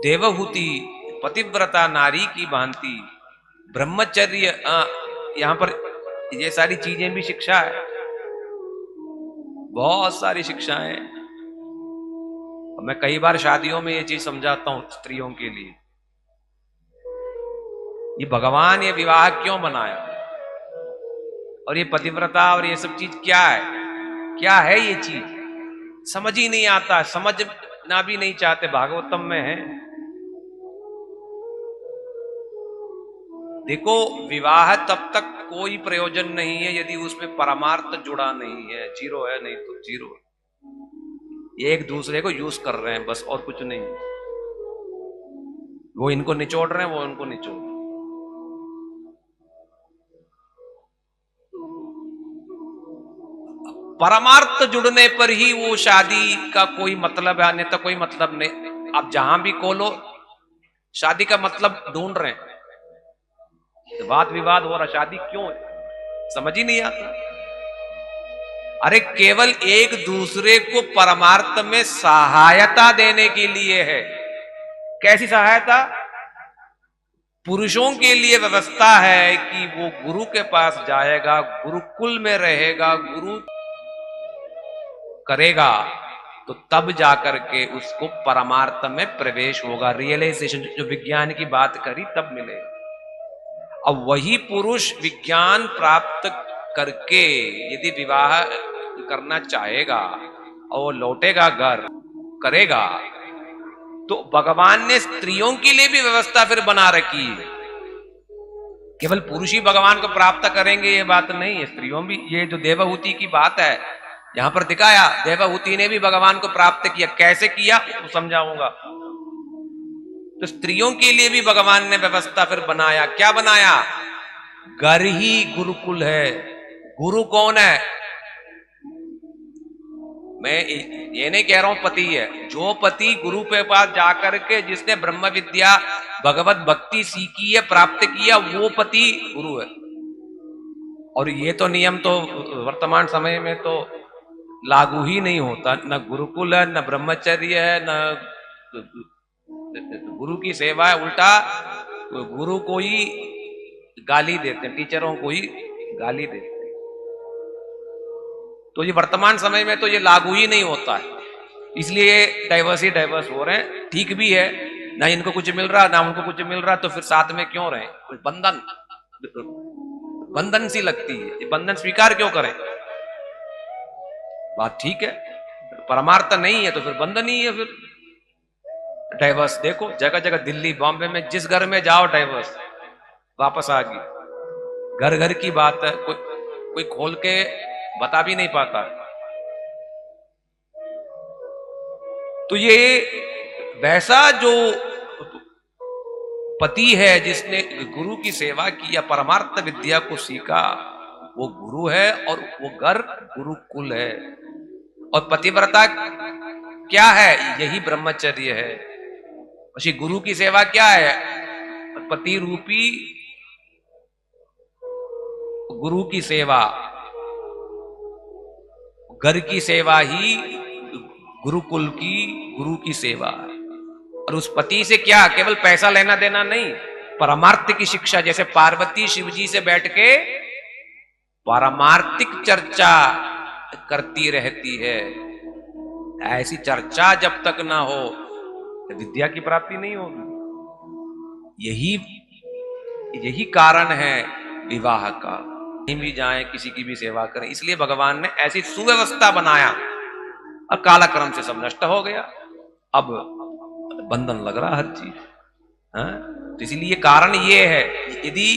देवहूति पतिव्रता नारी की भांति ब्रह्मचर्य, यहां पर ये सारी चीजें भी शिक्षा है, बहुत सारी शिक्षाएं। मैं कई बार शादियों में ये चीज समझाता हूं स्त्रियों के लिए, ये भगवान ये विवाह क्यों बनाया, और ये पतिव्रता और ये सब चीज क्या है, क्या है ये चीज, समझ ही नहीं आता, समझना भी नहीं चाहते। भागवतम में है, देखो विवाह तब तक कोई प्रयोजन नहीं है यदि उसमें परमार्थ जुड़ा नहीं है, जीरो है, नहीं तो जीरो है। ये एक दूसरे को यूज कर रहे हैं बस, और कुछ नहीं। वो इनको निचोड़ रहे हैं, वो उनको निचोड़ रहे हैं। परमार्थ जुड़ने पर ही वो शादी का कोई मतलब है, अन्यथा कोई मतलब नहीं। आप जहां भी खोलो शादी का मतलब ढूंढ रहे हैं, वाद विवाद हो रहा, शादी क्यों है, समझ ही नहीं आता। अरे केवल एक दूसरे को परमार्थ में सहायता देने के लिए है। कैसी सहायता? पुरुषों के लिए व्यवस्था है कि वो गुरु के पास जाएगा, गुरुकुल में रहेगा, गुरु करेगा, तो तब जाकर के उसको परमार्थ में प्रवेश होगा, रियलाइजेशन, जो विज्ञान की बात करी तब मिलेगा। अब वही पुरुष विज्ञान प्राप्त करके यदि विवाह करना चाहेगा और वो लौटेगा घर करेगा, तो भगवान ने स्त्रियों के लिए भी व्यवस्था फिर बना रखी है। केवल पुरुष ही भगवान को प्राप्त करेंगे ये बात नहीं है, स्त्रियों भी। ये जो देवहूति की बात है यहां पर दिखाया, देवहूति ने भी भगवान को प्राप्त किया। कैसे किया तो समझाऊंगा। तो स्त्रियों के लिए भी भगवान ने व्यवस्था फिर बनाया। क्या बनाया? घर ही गुरुकुल है। गुरु कौन है? मैं ये नहीं कह रहा हूं पति है, जो पति गुरु के पास जाकर के जिसने ब्रह्म विद्या भगवत भक्ति सीखी है, प्राप्त किया, वो पति गुरु है। और ये तो नियम तो वर्तमान समय में तो लागू ही नहीं होता, न गुरुकुल है, न ब्रह्मचर्य है, न गुरु की सेवा है। उल्टा गुरु को ही गाली देते हैं, टीचरों को ही गाली देते हैं। तो ये वर्तमान समय में तो ये लागू ही नहीं होता है, इसलिए डाइवर्स हो रहे हैं। ठीक भी है, ना इनको कुछ मिल रहा ना उनको कुछ मिल रहा, तो फिर साथ में क्यों रहे? कुछ बंधन सी लगती है, ये बंधन स्वीकार क्यों करें? बात ठीक है, परमार्थ नहीं है तो फिर बंधन ही है। फिर डाइवर्स देखो जगह जगह, दिल्ली बॉम्बे में जिस घर में जाओ डाइवर्स वापस आ गई। घर घर की बात है, कोई खोल के बता भी नहीं पाता। तो ये वैसा जो पति है जिसने गुरु की सेवा की या परमार्थ विद्या को सीखा, वो गुरु है, और वो घर गुरुकुल है। और पतिव्रता क्या है? यही ब्रह्मचर्य है। उसी गुरु की सेवा क्या है? पति रूपी गुरु की सेवा, घर की सेवा ही गुरुकुल की गुरु की सेवा है। और उस पति से क्या केवल पैसा लेना देना नहीं, परमार्थ की शिक्षा। जैसे पार्वती शिवजी से बैठ के पारमार्थिक चर्चा करती रहती है, ऐसी चर्चा जब तक ना हो विद्या की प्राप्ति नहीं होगी। यही कारण है विवाह का। कहीं भी जाएं, किसी की भी सेवा करें, इसलिए भगवान ने ऐसी सुव्यवस्था बनाया। और कालक्रम से सब नष्ट हो गया, अब बंधन लग रहा हर चीज। तो इसलिए कारण ये है, यदि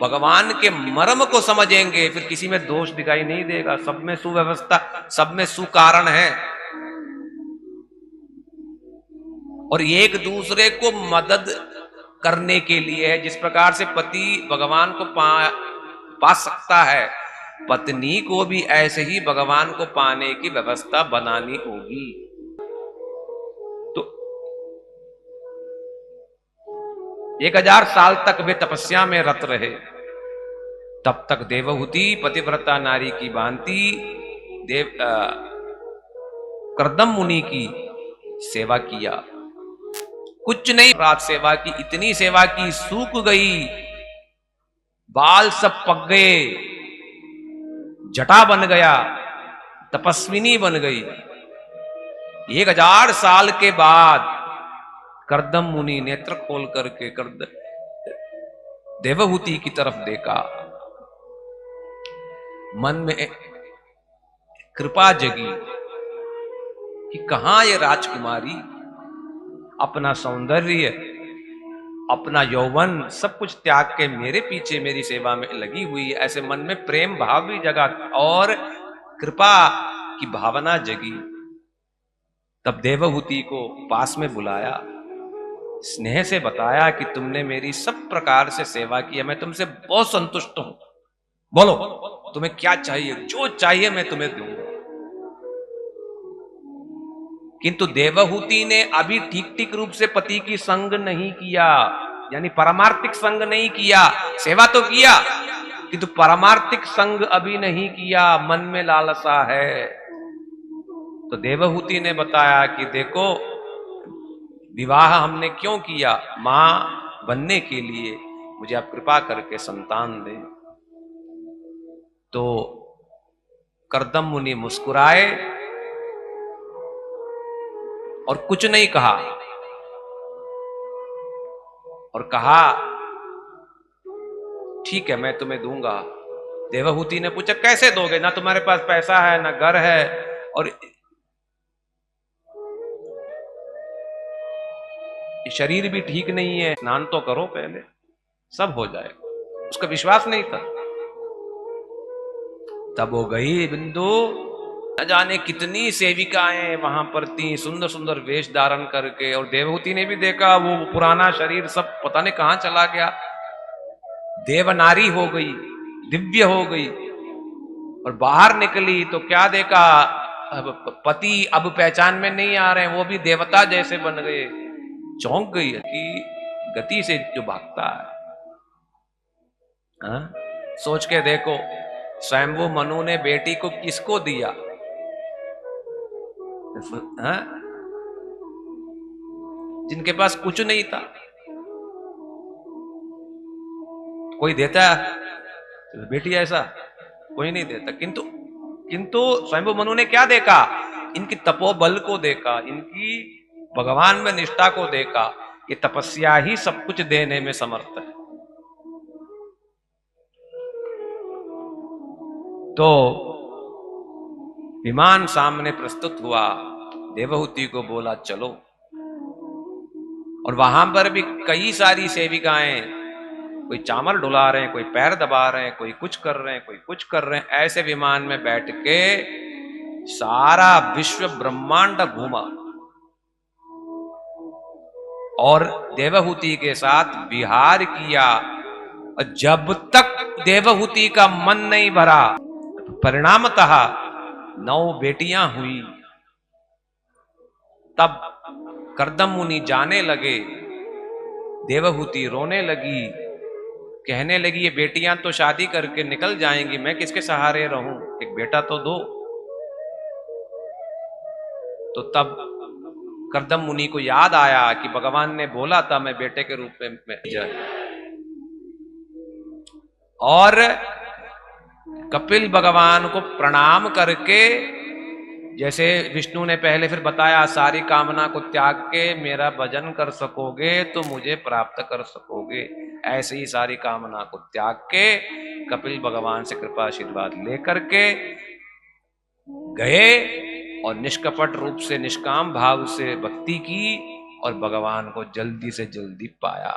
भगवान के मर्म को समझेंगे फिर किसी में दोष दिखाई नहीं देगा। सब में सुव्यवस्था, सब में सुकारण है, और एक दूसरे को मदद करने के लिए है। जिस प्रकार से पति भगवान को पा सकता है, पत्नी को भी ऐसे ही भगवान को पाने की व्यवस्था बनानी होगी। तो 1000 साल तक वे तपस्या में रत रहे, तब तक देवहूति पतिव्रता नारी की भांति कर्दम मुनि की सेवा किया। कुछ नहीं, रात सेवा की, इतनी सेवा की सूख गई, बाल सब पक गए, जटा बन गया, तपस्विनी बन गई। 1000 साल के बाद कर्दम मुनि नेत्र खोल करके देवहूति की तरफ देखा, मन में कृपा जगी कि कहां ये राजकुमारी अपना सौंदर्य, अपना यौवन सब कुछ त्याग के मेरे पीछे मेरी सेवा में लगी हुई है। ऐसे मन में प्रेम भाव भी जगा और कृपा की भावना जगी। तब देवहूति को पास में बुलाया, स्नेह से बताया कि तुमने मेरी सब प्रकार से सेवा की है, मैं तुमसे बहुत संतुष्ट हूं, बोलो तुम्हें क्या चाहिए, जो चाहिए मैं तुम्हें दूंगा। किंतु देवहूति ने अभी ठीक ठीक रूप से पति की संग नहीं किया, यानी परमार्थिक संग नहीं किया। सेवा तो किया किंतु परमार्थिक संग अभी नहीं किया, मन में लालसा है। तो देवहूति ने बताया कि देखो, विवाह हमने क्यों किया, मां बनने के लिए, मुझे आप कृपा करके संतान दें। तो कर्दम मुनि मुस्कुराए और कुछ नहीं कहा, और कहा ठीक है मैं तुम्हें दूंगा। देवहूति ने पूछा कैसे दोगे, ना तुम्हारे पास पैसा है ना घर है, और शरीर भी ठीक नहीं है, स्नान तो करो पहले, सब हो जाएगा। उसका विश्वास नहीं था। तब वो गई बिंदु, न जाने कितनी सेविकाएं वहां पर थी, सुंदर सुंदर वेश धारण करके, और देवहूति ने भी देखा वो पुराना शरीर सब पता नहीं कहां चला गया, देवनारी हो गई, दिव्य हो गई। और बाहर निकली तो क्या देखा, पति अब पहचान में नहीं आ रहे, वो भी देवता जैसे बन गए। चौंक गई कि गति से जो भागता है। हाँ? सोच के देखो, स्वयंभू मनु ने बेटी को किसको दिया? हाँ? जिनके पास कुछ नहीं था। कोई देता है बेटी ऐसा? कोई नहीं देता। किंतु स्वयंभू मनु ने क्या देखा? इनकी तपोबल को देखा, इनकी भगवान में निष्ठा को देखा। ये तपस्या ही सब कुछ देने में समर्थ है। तो विमान सामने प्रस्तुत हुआ, देवहूति को बोला चलो। और वहां पर भी कई सारी सेविकाएं, कोई चावल डुला रहे हैं, कोई पैर दबा रहे हैं, कोई कुछ कर रहे हैं, कोई कुछ कर रहे हैं। ऐसे विमान में बैठ के सारा विश्व ब्रह्मांड घूमा और देवहूति के साथ विहार किया। और जब तक देवहूति का मन नहीं भरा, परिणामतः 9 बेटियां हुई। तब कर्दम मुनि जाने लगे, देवहूति रोने लगी, कहने लगी ये बेटियां तो शादी करके निकल जाएंगी, मैं किसके सहारे रहूं, एक बेटा तो दो। तो तब कर्दम मुनि को याद आया कि भगवान ने बोला था मैं बेटे के रूप में जाए। और कपिल भगवान को प्रणाम करके, जैसे विष्णु ने पहले फिर बताया सारी कामना को त्याग के मेरा भजन कर सकोगे तो मुझे प्राप्त कर सकोगे, ऐसे ही सारी कामना को त्याग के कपिल भगवान से कृपा आशीर्वाद लेकर के गए और निष्कपट रूप से निष्काम भाव से भक्ति की और भगवान को जल्दी से जल्दी पाया।